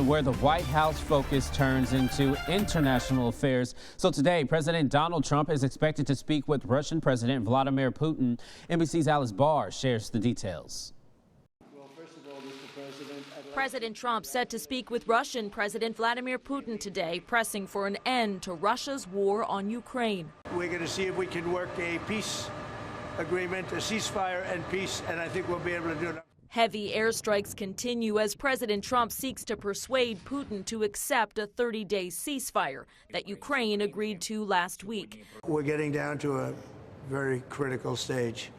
Where the White House focus turns into international affairs. So today, President Donald Trump is expected to speak with Russian President Vladimir Putin. NBC's Alice Barr shares the details. President Trump set to speak with Russian President Vladimir Putin today, pressing for an end to Russia's war on Ukraine. We're going to see if we can work a peace agreement, a ceasefire and peace, and I think we'll be able to do it. Heavy airstrikes continue as President Trump seeks to persuade Putin to accept a 30-day ceasefire that Ukraine agreed to last week. We're getting down to a very critical stage,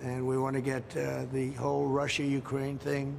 and we want to get the whole Russia-Ukraine thing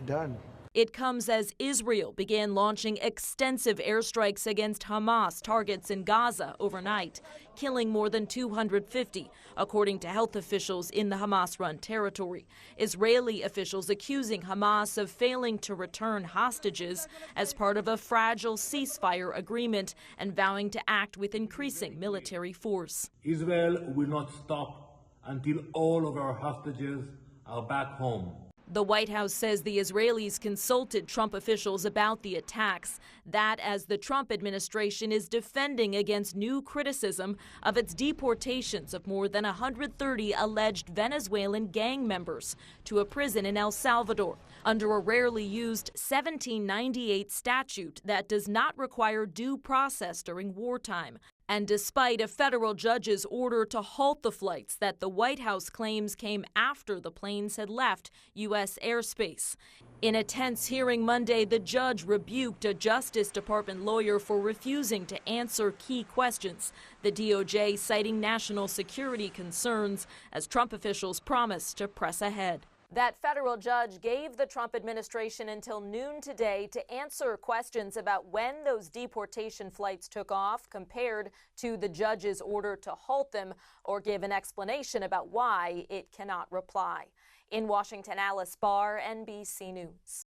done. It comes as Israel began launching extensive airstrikes against Hamas targets in Gaza overnight, killing more than 250, according to health officials in the Hamas-run territory. Israeli officials accusing Hamas of failing to return hostages as part of a fragile ceasefire agreement and vowing to act with increasing military force. Israel will not stop until all of our hostages are back home. The White House says the Israelis consulted Trump officials about the attacks, that as the Trump administration is defending against new criticism of its deportations of more than 130 alleged Venezuelan gang members to a prison in El Salvador under a rarely used 1798 statute that does not require due process during wartime. And despite a federal judge's order to halt the flights that the White House claims came after the planes had left U.S. airspace. In a tense hearing Monday, the judge rebuked a Justice Department lawyer for refusing to answer key questions, the DOJ citing national security concerns as Trump officials promised to press ahead. That federal judge gave the Trump administration until noon today to answer questions about when those deportation flights took off compared to the judge's order to halt them, or give an explanation about why it cannot reply. In Washington, Alice Barr, NBC News.